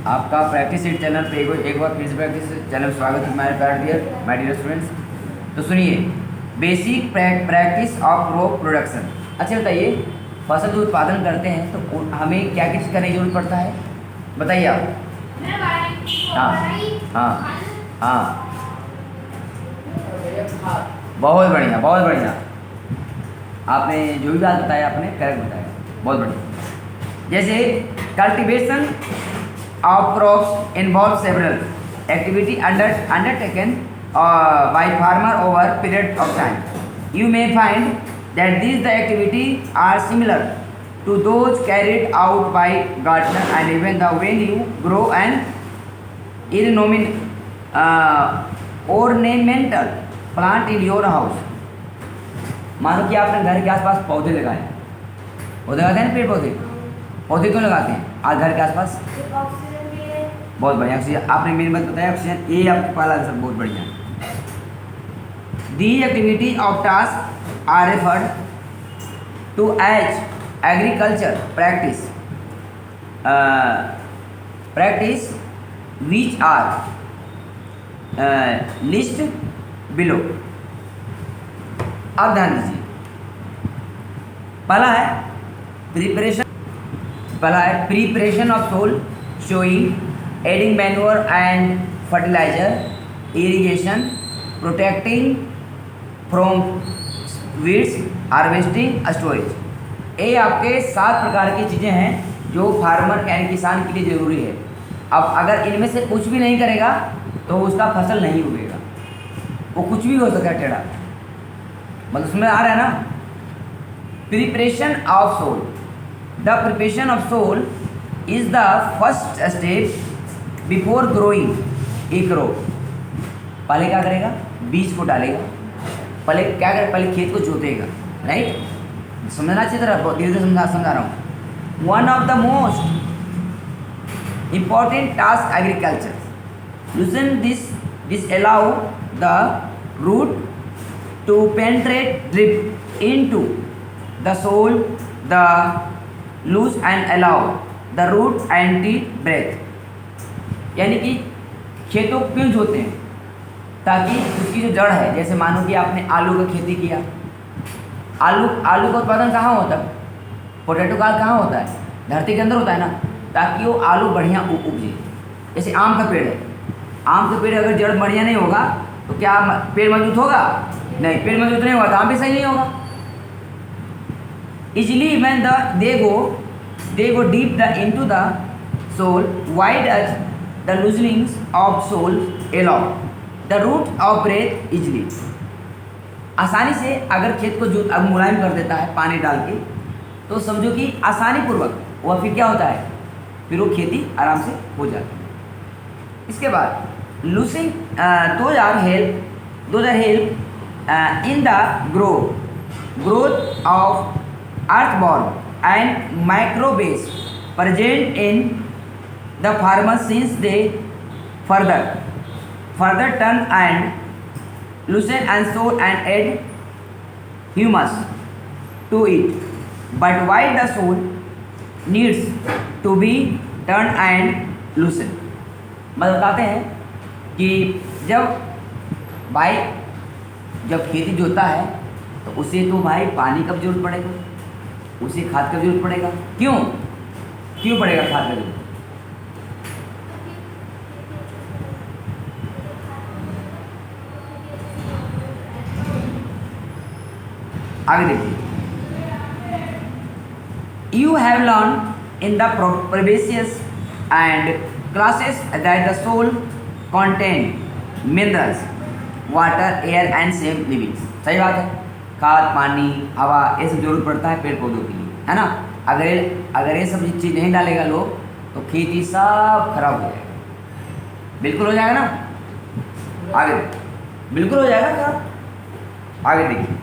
आपका practice seat channel पे एक बार फिर से प्रैक्टिस चैनल स्वागत है माय डियर स्टूडेंट्स। तो सुनिए, basic practice of crop production. अच्छा बताइए, फसल जो उत्पादन करते हैं तो हमें क्या क्या चीज़ करने की जरूरत पड़ता है, बताइए आप। हाँ हाँ हाँ, बहुत बढ़िया बहुत बढ़िया, आपने जो भी बात बताया आपने करेक्ट बताया, बहुत बढ़िया। जैसे cultivation of crops involve several activity undertaken by farmer over period of time. You may find that these activity are similar to those carried out by gardener, and even the when you grow an ornamental plant in your house. मानो कि आपने घर के आसपास पौधे लगाए, पौधे लगाते हैं ना, पेड़ पौधे, पौधे क्यों लगाते हैं आज घर के आसपास? बहुत बढ़िया, ऑक्सीजन। आपने मेरी बात बताया, ऑक्सीजन, ये आपका पहला आंसर, बहुत बढ़िया। The activity of task are referred to as agriculture practice which are list below. अब ध्यान दीजिए, पहला है preparation of soil, sowing, adding manure and fertilizer, irrigation, protecting from weeds, harvesting, storage। ये आपके 7 प्रकार की चीज़ें हैं जो फार्मर यानी किसान के लिए ज़रूरी है। अब अगर इनमें से कुछ भी नहीं करेगा तो उसका फसल नहीं उगेगा, वो कुछ भी हो सकता है टेढ़ा, मतलब उसमें आ रहा है ना। Preparation of soil, the preparation of soil is the first step before growing a crop. पहले क्या करेगा? बीज को डालेगा, पहले क्या करेगा? पहले खेत को जोतेगा, राइट? समझना अच्छी तरह, धीरे धीरे समझा रहा हूँ। One of the most important task agriculture. Loosen this allow the root to penetrate deep into the soil, the loose and allow the root एंटी ब्रेथ। यानी कि खेतों को क्यों जोते हैं? ताकि उसकी जो जड़ है, जैसे मानो कि आपने आलू का खेती किया, आलू का उत्पादन कहाँ होता है? पोटैटो का कहाँ होता है? धरती के अंदर होता है ना, ताकि वो आलू बढ़िया उगे। जैसे आम का पेड़ है, आम का पेड़ अगर जड़ बढ़िया नहीं होगा तो क्या पेड़ मजबूत होगा? नहीं, पेड़ मजबूत नहीं होगा तो आम भी सही नहीं होगा। Easily when they go deep into the soil, why does the loosenings of soil allow the root of breath easily। आसानी से अगर खेत को जो अब मुलायम कर देता है पानी डाल के, तो समझो कि आसानी पूर्वक वह फिर क्या होता है, फिर वो खेती आराम से हो जाती है। इसके बाद losing those are help in the growth of earthborn and microbes present in the farmers, since they further turn and loosen and sow and add humus to it। But why the soil needs to be turned and loosened। मतलब बताते हैं कि जब खेती जोता है तो उसे तो भाई पानी का जरूरत पड़ेगा, उसे खाद का जरूरत पड़ेगा। क्यों पड़ेगा खाद का जरूरत? आगे देखिए, you have learn in the previous and classes that the soil contain minerals, water, air and same livings। सही बात है, खाद, पानी, हवा, ये सब जरूरत पड़ता है पेड़ पौधों के लिए, है ना। अगर ये सब चीज़ नहीं डालेगा लोग तो खेती सब खराब हो जाएगा। बिल्कुल हो जाएगा ना, आगे बिल्कुल हो जाएगा खराब। आगे देखिए,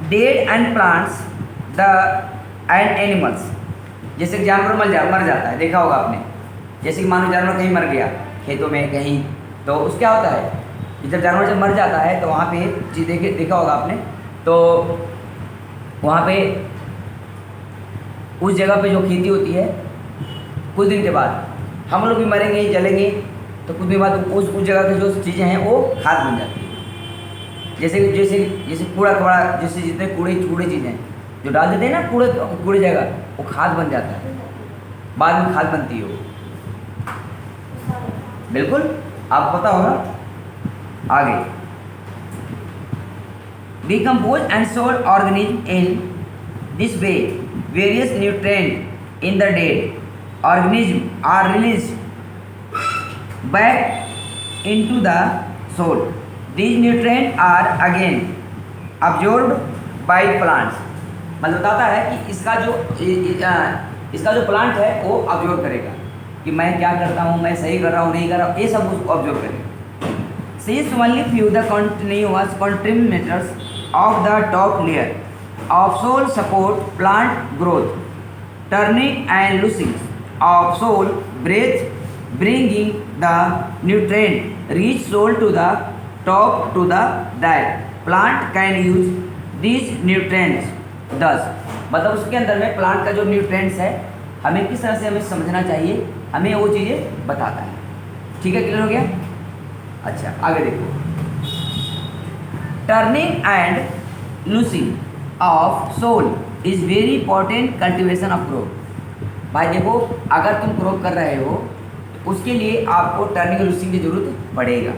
dead and plants the end animals. जैसे कि जानवर मर जाता है, देखा होगा आपने, जैसे कि मानो जानवर कहीं मर गया खेतों में कहीं, तो उस क्या होता है कि जब जानवर मर जाता है तो वहाँ पे चीज़ देखा होगा आपने, तो वहाँ पे उस जगह पे जो खेती होती है कुछ दिन के बाद हम लोग भी मरेंगे, जलेंगे, तो कुछ दिन बाद उस जगह की जो चीज़ें हैं वो खाद बन जाती है। जैसे जैसे जैसे कूड़ा कूड़ा, जैसे जितने कूड़े चीज़ें जो डाल देते हैं ना कूड़े जगह, वो खाद बन जाता है, बाद में खाद बनती है वो। बिल्कुल आपको पता होगा। आगे, decompose and soil organism in this way various nutrient in the dead organism are released back into the soil. These nutrients are again absorbed by plants. मतलब बताता है कि इसका जो प्लांट है वो ऑब्जर्व करेगा कि मैं क्या करता हूँ, मैं सही कर रहा हूँ, नहीं कर रहा हूँ, ये सब उसको ऑब्जर्व करेगा। Since only few the continuous contributors of the top layer of soil support plant growth, turning and losing of soil breath, bringing the nutrient rich soil to the top to the that plant can use these nutrients thus। मतलब उसके अंदर में plant का जो nutrients है हमें किस तरह से हमें समझना चाहिए, हमें वो चीज़ें बताता है। ठीक है, क्लियर हो गया? अच्छा, आगे देखो। Turning and loosening of soil is very important cultivation of crop. भाई देखो, अगर तुम क्रॉप कर रहे हो उसके लिए आपको टर्निंग और लूसिंग की जरूरत पड़ेगा।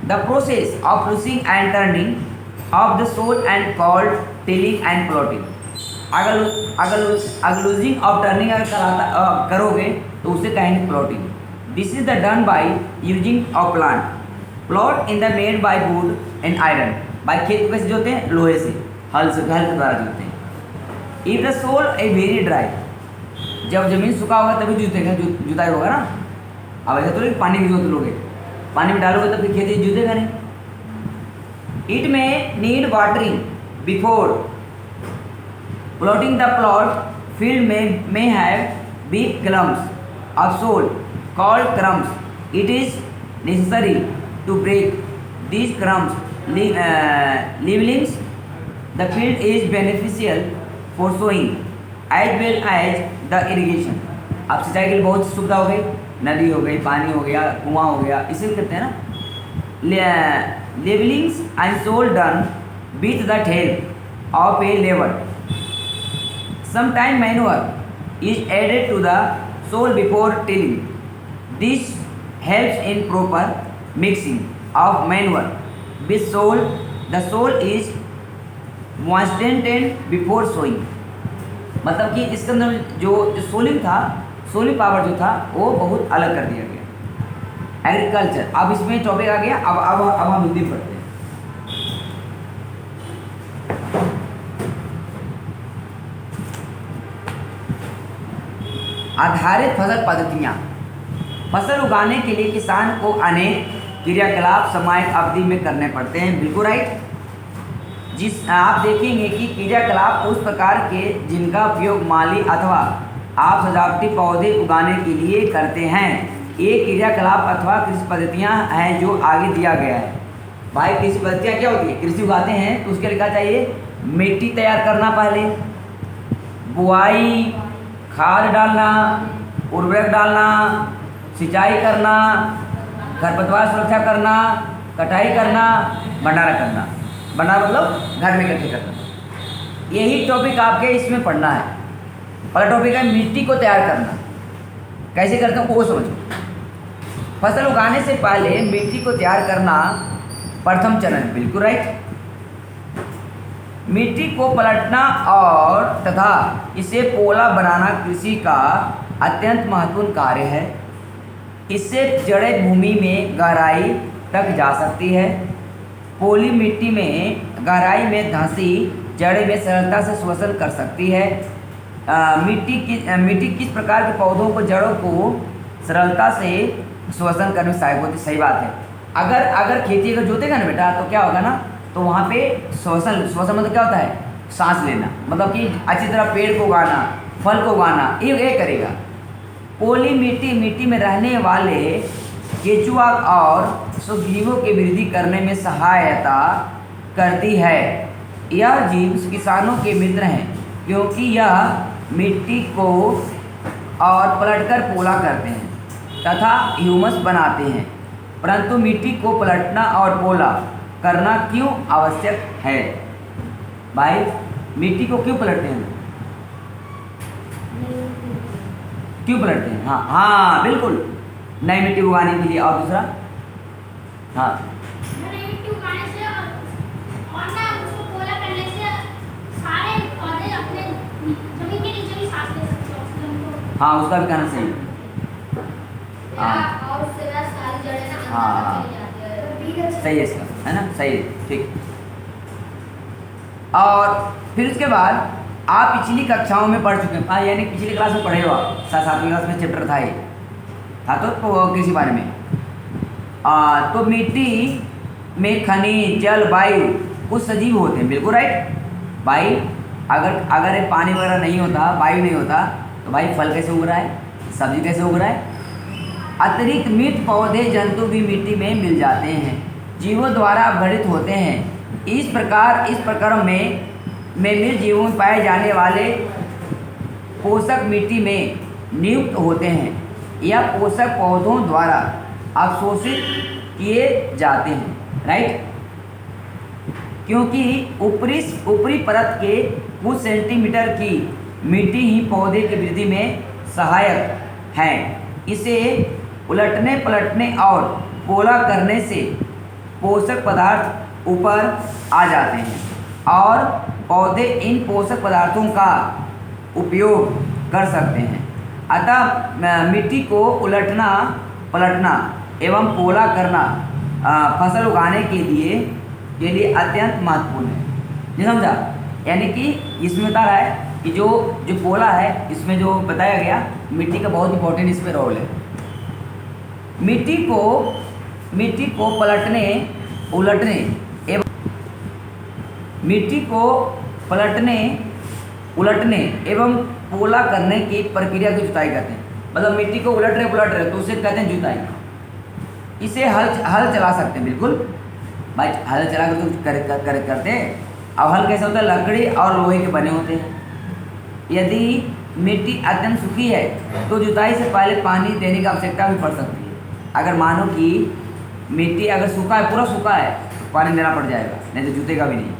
The process of loosening and turning of the soil and called tilling and ploughing. अगर लूजिंग ऑफ टर्निंग अगर करोगे तो उसे कहेंगे ploughing. This is the done by using of plant plough in the made by wood and iron. भाई खेत को कैसे जोते हैं? लोहे से, हल के द्वारा जोते हैं। If the soil a very dry, जब जमीन सूखा होगा तभी जूतेगा, जुताई होगा ना। अब ऐसा तो नहीं पानी भी जोत लोगे, पानी में डालोगे तब फिर खेती जूतेगा नहीं। It may need watering before plotting the plot field may have big clumps of soil called crumbs. It is necessary to break these crumbs levelings. The field is beneficial for sowing as well as the irrigation. अब सिंचाई के लिए बहुत सुविधा हो गई, नदी हो गई, पानी हो गया, कुआं हो गया, इसे कहते हैं ना levellings and soil done with the help of a labour. Sometime manure is added to the soil before tilling. This helps in proper mixing of manure with soil. The soil is moistened before sowing. मतलब कि इसके अंदर जो soling था, soling power जो था वो बहुत अलग कर दिया गया। एग्रीकल्चर, अब इसमें टॉपिक आ गया। अब हम हिंदी पढ़ते हैं। आधारित फसल पद्धतियाँ। फसल उगाने के लिए किसान को अनेक क्रियाकलाप समाहित अवधि में करने पड़ते हैं। बिल्कुल राइट। जिस आप देखेंगे कि क्रियाकलाप उस प्रकार के जिनका उपयोग माली अथवा आप सजावटी पौधे उगाने के लिए करते हैं। ये क्रियाकलाप अथवा कृषि पद्धतियाँ हैं जो आगे दिया गया है। भाई कृषि पद्धतियाँ क्या होती है? कृषि उगाते हैं तो उसके लिए क्या चाहिए? मिट्टी तैयार करना, पहले बुआई, खाद डालना, उर्वरक डालना, सिंचाई करना, खरपतवार सुरक्षा करना, कटाई करना, भंडारण करना। भंडारण मतलब घर में इकट्ठे करना। यही टॉपिक आपके इसमें पढ़ना है। पहला टॉपिक है मिट्टी को तैयार करना। कैसे करते हैं वो समझो। फसल उगाने से पहले मिट्टी को तैयार करना प्रथम चरण। बिल्कुल राइट। मिट्टी को पलटना और तथा इसे पोला बनाना कृषि का अत्यंत महत्वपूर्ण कार्य है। इससे जड़ें भूमि में गहराई तक जा सकती है। पोली मिट्टी में गहराई में धंसी जड़ें में सरलता से श्वसन कर सकती है। मिट्टी किस प्रकार के पौधों को जड़ों को सरलता से श्वसन करने में सहायक होती है। सही बात है। अगर खेती अगर जोतेगा ना बेटा तो क्या होगा ना, तो वहाँ पे श्वसन मतलब क्या होता है? सांस लेना, मतलब कि अच्छी तरह पेड़ को उगाना, फल को उगाना, ये करेगा। पोली मिट्टी में रहने वाले केचुआ और सूक्ष्मजीवों की वृद्धि करने में सहायता करती है। यह जीव किसानों के मित्र हैं क्योंकि यह मिट्टी को और पलटकर पोला करते हैं तथा ह्यूमस बनाते हैं। परंतु मिट्टी को पलटना और पोला करना क्यों आवश्यक है? भाई मिट्टी को क्यों पलटते हैं? क्यों पलटते हैं? हाँ हाँ बिल्कुल, नई मिट्टी उगाने के लिए। और दूसरा? हाँ नई मिट्टी उगाने से और ना उसको पोला करने से सारे पौधे अपने जमीन के नीचे भी सांस ले सकते हैं ऑक्सीजन को। हाँ उसका भी कहना सही है। और उससे सारी जड़ें ना हाँ अंदर चली जाती है। सही है इसका, है ना? सही है, ठीक। और फिर उसके बाद आप पिछली कक्षाओं में पढ़ चुके हैं, हाँ यानी पिछली क्लास में पढ़े हो आप, 7वीं क्लास में चैप्टर था ये, था तो कृषि बारे में। तो मिट्टी में खनिज, जल, वायु कुछ सजीव होते हैं, बिल्कुल राइट। भाई अगर ये पानी वगैरह नहीं होता, वायु नहीं होता, तो भाई फल कैसे उग रहा है, सब्जी कैसे उग रहा है? अतिरिक्त मृत पौधे जंतु भी मिट्टी में मिल जाते हैं, जीवों द्वारा अपघटित होते हैं। इस प्रकार में मृत जीवों में पाए जाने वाले पोषक मिट्टी में नियुक्त होते हैं या पोषक पौधों द्वारा अवशोषित किए जाते हैं, राइट। क्योंकि ऊपरी परत के कुछ सेंटीमीटर की मिट्टी ही पौधे की वृद्धि में सहायक है। इसे उलटने पलटने और पोला करने से पोषक पदार्थ ऊपर आ जाते हैं और पौधे इन पोषक पदार्थों का उपयोग कर सकते हैं। अतः मिट्टी को उलटना पलटना एवं पोला करना फसल उगाने के लिए अत्यंत महत्वपूर्ण है। ये समझा? यानी कि इसमें बता रहा है कि जो पोला है, इसमें जो बताया गया मिट्टी का बहुत इंपॉर्टेंट इस पर रोल है। मिट्टी को पलटने उलटने एवं पोला करने की प्रक्रिया की जुताई कहते हैं। मतलब मिट्टी को उलट रहे तो उसे कहते हैं जुताई। इसे हल चला सकते हैं, बिल्कुल भाई, हल चला कर तो करते हैं। अब हल कैसे होता है? लकड़ी और लोहे के बने होते हैं। यदि मिट्टी अत्यंत सूखी है तो जुताई से पहले पानी देने की आवश्यकता भी पड़ सकती है। अगर मानो कि मिट्टी अगर सूखा है, पूरा सूखा है, तो पानी देना पड़ जाएगा, नहीं तो जूतेगा भी नहीं।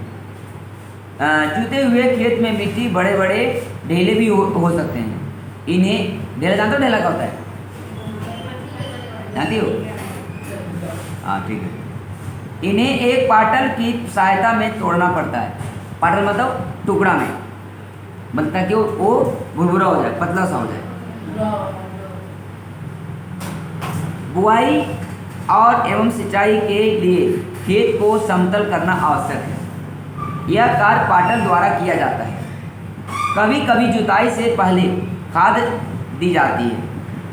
जूते हुए खेत में मिट्टी बड़े बड़े ढेले भी हो सकते हैं। इन्हें ढेला, जानते हो ढेला क्या होता है? जानती हो? हाँ ठीक है। इन्हें एक पाटल की सहायता में तोड़ना पड़ता है। पाटल मतलब टुकड़ा में, मतलब ताकि वो भुरभुरा हो जाए, पतला सा हो जाए। बुआई और एवं सिंचाई के लिए खेत को समतल करना आवश्यक है। यह कार्य पाटल द्वारा किया जाता है। कभी कभी जुताई से पहले खाद दी जाती है।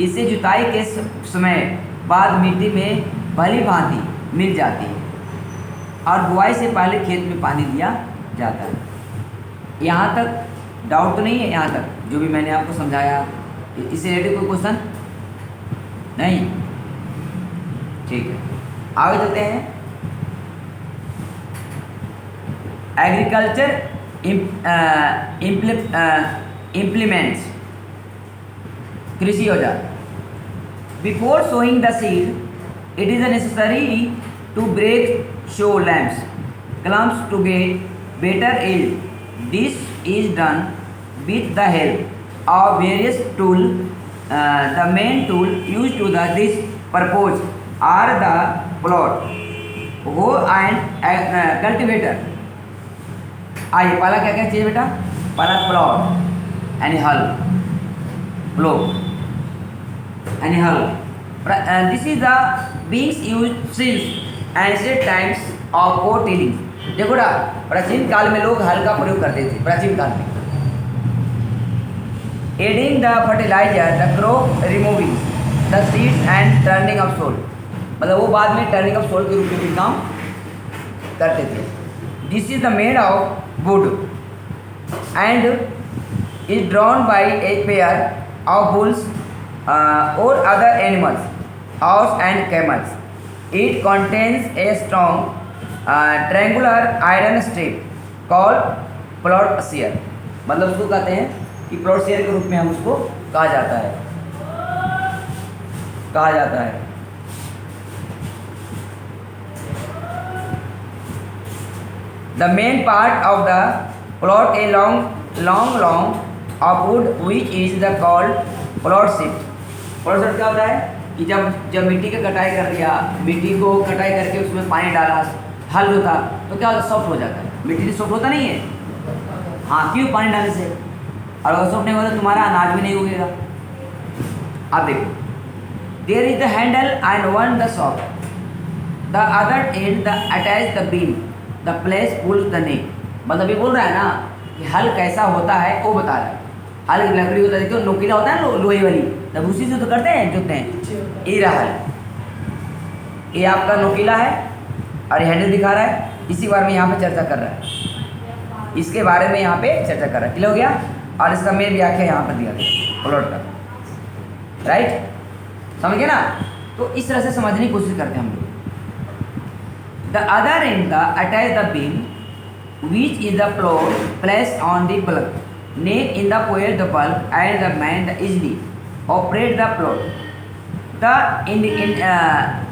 इससे जुताई के समय बाद मिट्टी में भली भांति मिल जाती है और बुआई से पहले खेत में पानी दिया जाता है। यहाँ तक डाउट तो नहीं है? यहाँ तक जो भी मैंने आपको समझाया, इससे रिलेटेड कोई क्वेश्चन नहीं? ठीक है, आगे चलते हैं। एग्रीकल्चर इम्प्लीमेंट्स, कृषि औजार। Before sowing the seed it is necessary to break soil lumps clumps to get better yield. This is done with the help of various tools. The main tool used to this purpose are the plow, hoe and cultivator. आइए पहला क्या क्या चाहिए बेटा? पहला plough यानी हल, प्लो यानी हल। This is the beings use since ancient times of for tilling. देखो ना, प्राचीन काल में लोग हल का प्रयोग करते थे, प्राचीन काल में। Adding the fertiliser, the crop removing the seeds and turning of soil, मतलब वो बाद में टर्निंग ऑफ सोल के रूप में भी काम करते थे। This is the made of wood and is drawn by a pair of bulls or other animals, horse and camels. It contains a strong triangular iron strip called plowshare, मतलब उसको कहते हैं कि प्लॉट शेयर के रूप में हम उसको कहा जाता है, the main part of the plot a long off would which is the called plot sheet. Plot sheet क्या होता है कि जब मिट्टी की कटाई कर दिया, मिट्टी को कटाई करके उसमें पानी डाला, हल होता तो क्या होता, सॉफ्ट हो जाता है। मिट्टी से सॉफ्ट होता नहीं है, हाँ क्यों, पानी डालने से। और अगर सॉफ्ट नहीं होता तुम्हारा अनाज भी नहीं उगेगा। अब देखो, there is the handle and one the shaft, the other end the attach the beam, the place pull the neck. मतलब ये बोल रहा है ना कि हल कैसा होता है वो बता रहा है। हल की लकड़ी होता है, देखो नोकीला होता है ना लोहे वाली, तब उसी से तो करते हैं, जोतते हैं। ये रहा हल, ये आपका नोकीला है और हैंडल दिखा रहा है। इसी बारे में यहाँ पे चर्चा कर रहा है, इसके बारे में यहाँ पे चर्चा कर रहा है। क्लियर हो गया। और इसका मेन व्याख्या यहाँ पर दिया गया प्लॉट का, राइट, समझ गए ना। तो इस तरह से समझने की कोशिश करते हैं हम लोग। The other end the attach the beam which is the plot placed on the bulk, neck in the where the bulk and the man the easily operate the plot. The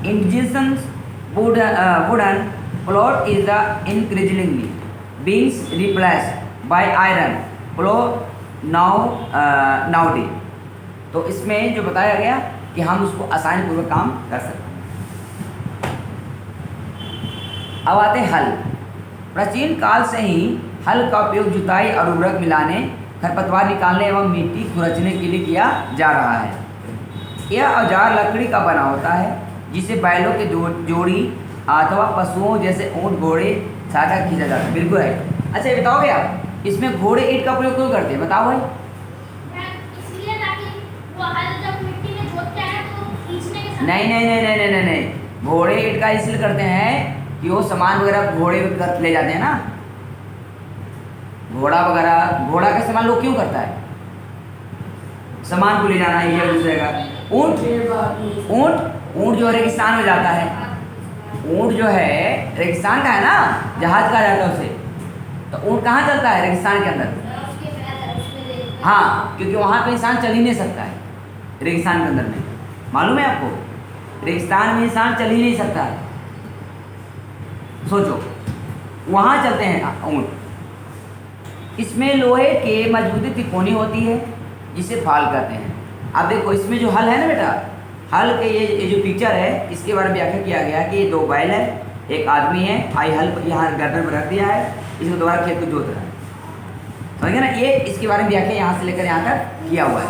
indigenous wooden plot is the increasingly being replaced by iron plot nowadays. तो इसमें जो बताया गया कि हम उसको आसानी पूर्वक काम कर सकते हैं। अब आते हैं हल। प्राचीन काल से ही हल का उपयोग जुताई और उर्वरक मिलाने, खरपतवार निकालने एवं मिट्टी खुरचने के लिए किया जा रहा है। यह औजार लकड़ी का बना होता है जिसे बैलों के जोड़ी अथवा पशुओं जैसे ऊंट घोड़े साझा खींचा जाता है। बिल्कुल है। अच्छा ये बताओगे आप, इसमें घोड़े ईंट का प्रयोग क्यों करते हैं, बताओ भाई। इसलिए ताकि वो हल जब मिट्टी में जोतते हैं तो खींचने के साथ नहीं, घोड़े ईंट का इसलिए करते हैं कि वो सामान वगैरह घोड़े पे ले जाते हैं ना, घोड़ा वगैरह, घोड़ा का इस्तेमाल लोग क्यों करता है, सामान को ले जाना है एक दूसरे का। ऊंट जो रेगिस्तान में जाता है, ऊंट जो है रेगिस्तान का है ना, जहाज कहा जाता है उसे। तो ऊंट कहाँ चलता है, रेगिस्तान के अंदर। हाँ, क्योंकि वहाँ पे इंसान चल ही नहीं सकता है रेगिस्तान के अंदर में, मालूम है आपको, रेगिस्तान में इंसान चल ही नहीं सकता है। सोचो, वहाँ चलते हैं ऊँट। इसमें लोहे के मजबूती तिकोनी होती है जिसे फाल कहते हैं। अब देखो इसमें जो हल है ना बेटा, हल के ये जो पिक्चर है इसके बारे में व्याख्या किया गया कि ये दो बैल है, एक आदमी है, आई हल यहाँ गर्दन पर रख दिया है, इसको दोबारा खेत को जोत रहा है, समझ गए ना। ये इसके बारे में व्याख्या यहाँ से लेकर यहाँ तक किया हुआ है।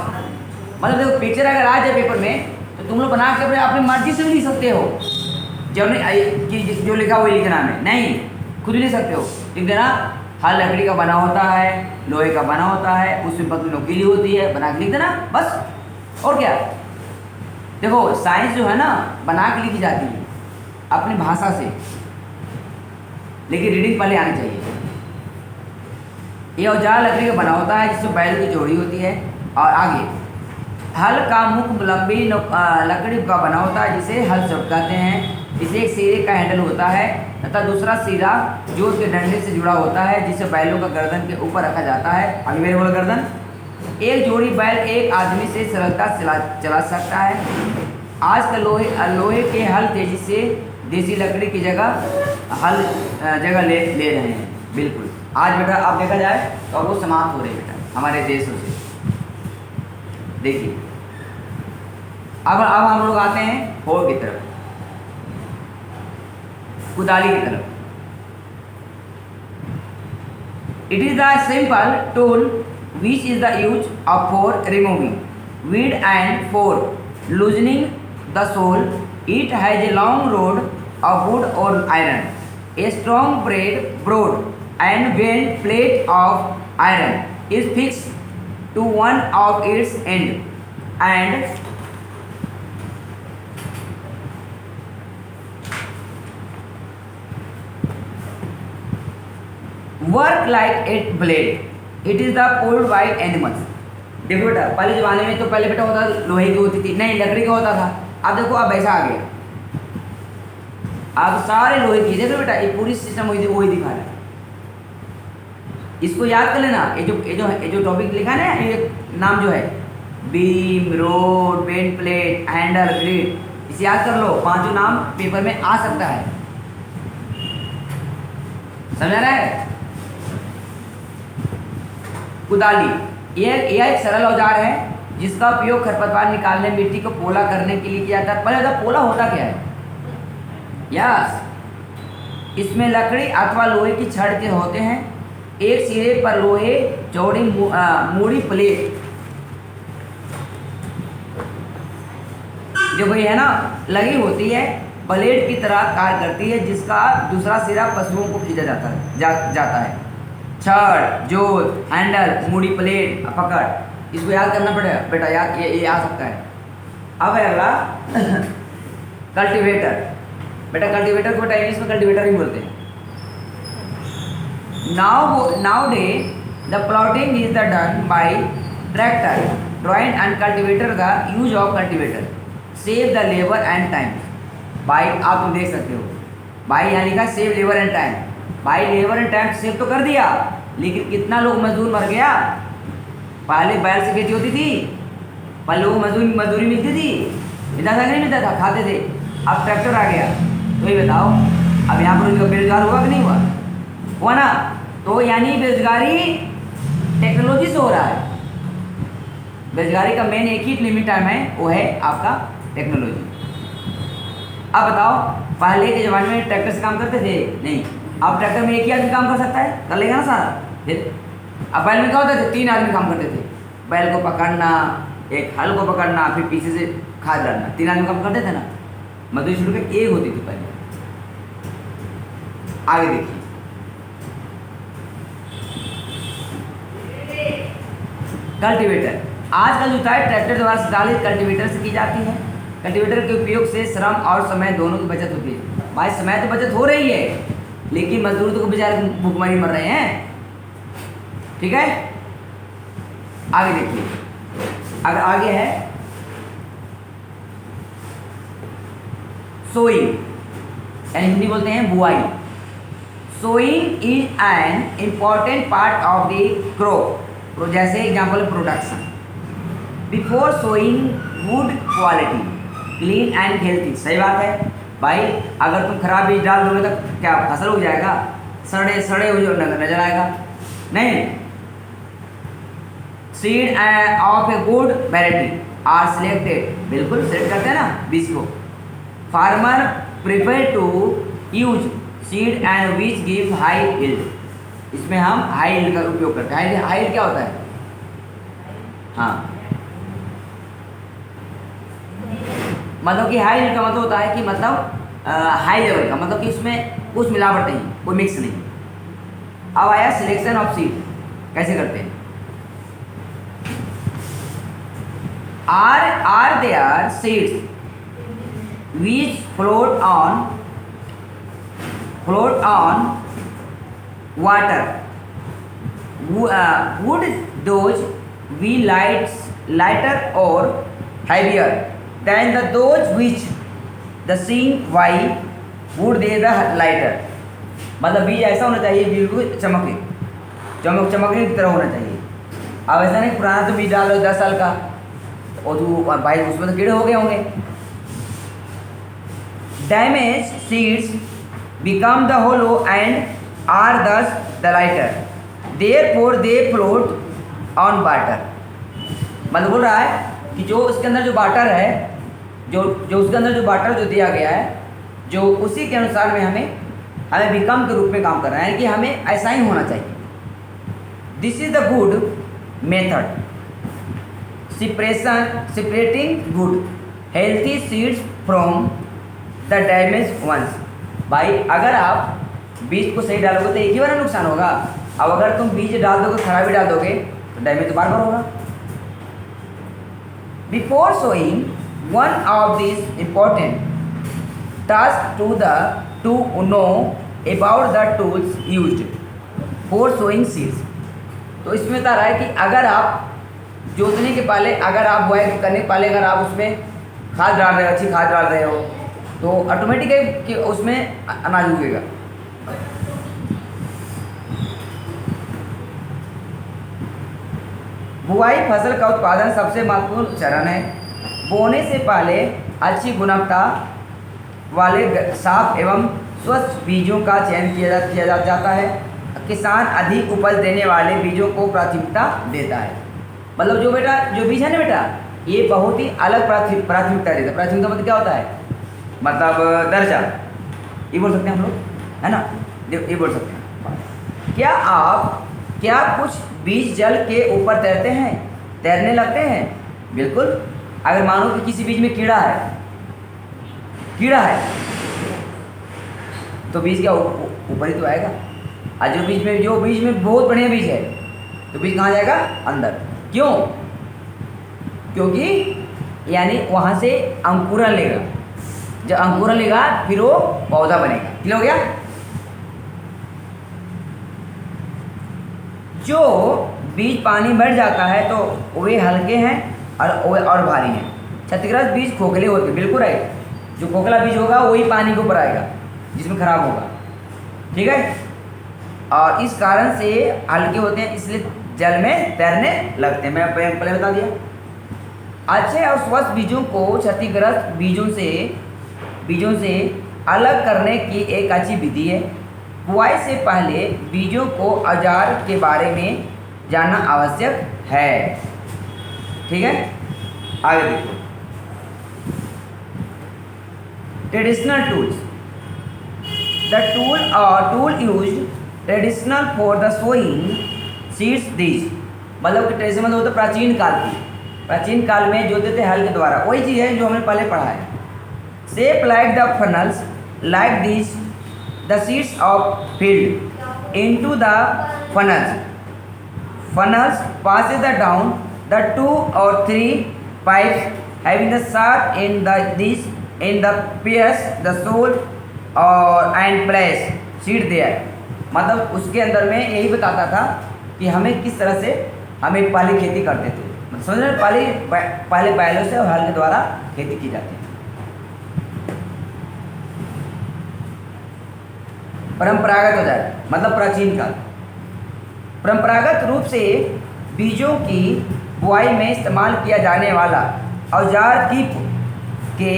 मतलब देखो पिक्चर अगर आ जाए पेपर में तो तुम लोग बना के अपनी मर्जी से भी लिख सकते हो, जो लिखा वही लिखना है, नहीं खुद लिख सकते हो। लिख देना हल लकड़ी का बना होता है, लोहे का बना होता है, उसमें पतली नोकीली होती है, बना के लिख देना बस। और क्या, देखो साइंस जो है ना बना के लिखी जाती है अपनी भाषा से, लेकिन रीडिंग पहले आनी चाहिए। ये औजार लकड़ी का बना होता है जिसमें बैल की जोड़ी होती है। और आगे, हल का मुख लंबी लकड़ी का बना होता है जिसे हल शब्द कहते हैं। इसे एक सिरे का हैंडल होता है तथा दूसरा सिरा जोत के डंडे से जुड़ा होता है जिसे बैलों का गर्दन के ऊपर रखा जाता है। अभी मेरे बोला गर्दन, एक जोड़ी बैल एक आदमी से सरलता चला सकता है। आज का लोहे के हल तेजी से देसी लकड़ी की जगह ले रहे हैं। बिल्कुल, आज बेटा अब देखा जाए तो अब वो समाप्त हो रहे हैं बेटा हमारे देशों से। देखिए अब हम लोग आते हैं फोर की तरफ, कुदाली की तरफ। It is the simple tool which is the use of for removing weed and for loosening the soil. It has a long rod of wood और iron, a strong broad and bend plate of iron is fixed to one of its end and work like a blade. It is the pulled by animals. देखो बेटा पहले ज़माने में तो पहले बेटा होता लोहे की होती थी, नहीं लकड़ी का होता था। अब देखो अब ऐसा आ गया, अब सारे लोहे की। देखो बेटा ये पूरी सिस्टम वही दिखा रहा है। इसको याद कर लेना, ये जो टॉपिक लिखा है ना, ये नाम जो है beam, road, bend plate, handle, grid, इसे याद कर लो। पांचों नाम पेपर में आ सकता है, समझ रहा है। कुदाली यह एक सरल औजार है जिसका उपयोग खरपतवार निकालने, मिट्टी को पोला करने के लिए किया जाता है। पहले बता पोला होता क्या है? यस, इसमें लकड़ी अथवा लोहे की छड़ के होते हैं। एक सिरे पर लोहे चौड़ी मूड़ी प्लेट जो भाई है ना लगी होती है, ब्लेड की तरह कार्य करती है, जिसका दूसरा सिरा पशुओं को खींचा जाता है। छड़, जोत, हैंडल, मूड़ी प्लेट, पकड़, इसको याद करना पड़ेगा बेटा, याद ये आ सकता है। अब है अगला कल्टीवेटर। बेटा कल्टीवेटर को बेटा इंग्लिश में कल्टीवेटर ही बोलते हैं। Now day the plotting is the done bye tractor, drawing and cultivator. The use of cultivator save the labour and time. By आप तुम देख सकते हो, बाई यहाँ लिखा save labour and time. By labour and time save तो कर दिया, लेकिन कितना लोग मजदूर मर गया। पहले बैल से खेती होती थी, पहले लोग मजदूरी मिलती थी, इतना सा नहीं मिलता था, खाते थे। अब ट्रैक्टर आ गया, तो ये बताओ अब यहाँ पर बेरोजगार हुआ कि नहीं हुआ ना। तो यानी बेरोजगारी टेक्नोलॉजी से हो रहा है। बेरोजगारी का मेन एक ही लिमिट टाइम है, वो है आपका टेक्नोलॉजी। अब बताओ पहले के ज़माने में ट्रैक्टर से काम करते थे? नहीं। अब ट्रैक्टर में एक ही आदमी काम कर सकता है, कर लेगा ना सारा। फिर अब बैल में क्या होता था? 3 आदमी काम करते थे। बैल को पकड़ना, एक हल को पकड़ना, फिर पीछे से खाद डालना, 3 आदमी काम करते थे ना। मजदूरी शुरू कर एक होती थी पहले। आगे देखिए, कल्टीवेटर। आजकल जुताई ट्रैक्टर द्वारा संचालित कल्टीवेटर से की जाती है। कल्टीवेटर के उपयोग से श्रम और समय दोनों की बचत होती है। भाई समय तो बचत हो रही है, लेकिन मजदूर तो बेचारे भूखमरी मर रहे हैं। ठीक है, आगे देखिए। अगर आगे है सोइंग, यानी हिंदी बोलते हैं बुआई। Sowing is an important part of the crop, जैसे example production. Before sowing good quality, clean and healthy. सही बात है भाई, अगर तुम खराब बीज डाल दोगे तो क्या फसल उग जाएगा? सड़े हुए नजर आएगा नहीं। Seed of a good variety are selected, बिल्कुल सिलेक्ट करते हैं ना बीज को। Farmer prefer to use seed and which give high yield. इसमें हम हाई यील्ड का उपयोग करते हैं। हाई यील्ड क्या होता है? हाँ, मतलब कि हाई यील्ड का मतलब होता है कि मतलब हाई लेवल का, मतलब कि इसमें कुछ मिलावट नहीं, कोई मिक्स नहीं। अब आया सिलेक्शन ऑफ सीड, कैसे करते हैं? Are there seeds which float on water, would those be lighter or heavier than those which the seeing why would they the lighter। मतलब बीज ऐसा होना चाहिए, बिल्कुल चमकने की तरह होना चाहिए। अब ऐसा नहीं पुराना तो बीज डालो 10 साल का, और तो भाई उसमें तो कीड़े हो गए होंगे। Damaged seeds become the hollow and are thus the lighter, therefore they float on water। मतलब बोल रहा है कि जो उसके अंदर जो वाटर है, जो उसके अंदर जो वाटर जो दिया गया है, जो उसी के अनुसार में हमें बिकम के रूप में काम कर रहा है, यानी कि हमें ऐसा ही होना चाहिए। This is the good method separating good healthy seeds from the damage ones. भाई अगर आप बीज को सही डालोगे तो एक ही बार नुकसान होगा। अब अगर तुम बीज डाल दोगे, खराबी डाल दोगे, तो डैमेज तो बार बार होगा। Before sowing, one of this important task to know about the tools used for sowing seeds. तो इसमें बता रहा है कि अगर आप जोतने के पहले, अगर आप बुआई करने के पहले अगर आप उसमें खाद डाल रहे हो, अच्छी खाद डाल रहे हो, तो ऑटोमेटिक है कि उसमें अनाज उगेगा। बुआई फसल का उत्पादन सबसे महत्वपूर्ण चरण है। बोने से पहले अच्छी गुणवत्ता वाले साफ एवं स्वच्छ बीजों का चयन किया जाता है। किसान अधिक उपज देने वाले बीजों को प्राथमिकता देता है। मतलब जो बीज है ना बेटा, ये बहुत ही अलग प्राथमिकता देता है। प्राथमिकता मतलब क्या होता है, मतलब दर्जा, ये बोल सकते हैं हम लोग, है ना, ये बोल सकते हैं। क्या कुछ बीज जल के ऊपर तैरने लगते हैं? बिल्कुल। अगर मानो कि किसी बीज में कीड़ा है तो बीज क्या ऊपर ही तो आएगा। और जो बीज में बहुत बढ़िया बीज है तो बीज कहाँ जाएगा? अंदर। क्यों? क्योंकि यानी वहाँ से अंकुरन लेगा। जब अंकुरन लेगा फिर वो पौधा बनेगा। क्लियर हो गया? जो बीज पानी बैठ जाता है तो वे हल्के हैं और भारी हैं। क्षतिग्रस्त बीज खोखले होते हैं। बिल्कुल राइट। जो खोखला बीज होगा वही पानी के ऊपर आएगा जिसमें खराब होगा। ठीक है? और इस कारण से हल्के होते हैं, इसलिए जल में तैरने लगते हैं। मैं पहले बता दिया। अच्छे और स्वस्थ बीजों को क्षतिग्रस्त बीजों से अलग करने की एक अच्छी विधि है। बुआई से पहले बीजों को औजार के बारे में जानना आवश्यक है। ठीक है? आगे देखो। Traditional tools. The tool used traditional for the sowing seeds these. मतलब कि ट्रेडिशनल मतलब होता है प्राचीन काल में जोतते थे हल के द्वारा। वही चीज़ है जो हमने पहले पढ़ा है। Shape like the funnels like this the seeds of filled into the funnels passes the down the 2 or 3 pipes having the shaft in the pierce the soul and place seed there। मतलब उसके अंदर में यही बताता था कि हमें किस तरह से हमें पहले खेती करते थे। मतलब समझ रहे, पहले बैलों से और हल के द्वारा खेती की जाती है। परंपरागत औजार मतलब प्राचीन काल। परंपरागत रूप से बीजों की बुआई में इस्तेमाल किया जाने वाला औजार कीप के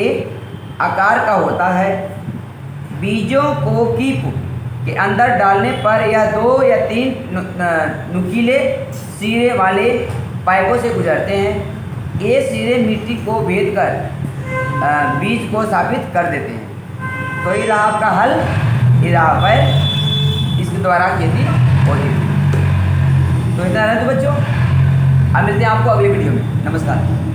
आकार का होता है। बीजों को कीप के अंदर डालने पर यह 2 या 3 नुकीले सिरे वाले पाइपों से गुजरते हैं। ये सिरे मिट्टी को भेद कर बीज को स्थापित कर देते हैं। तो ये रहा आपका हल, ये रहा बैल, इसके द्वारा खेती होती है। तो इतना रहना तो बच्चों, अब मिलते हैं आपको अगले वीडियो में। नमस्कार।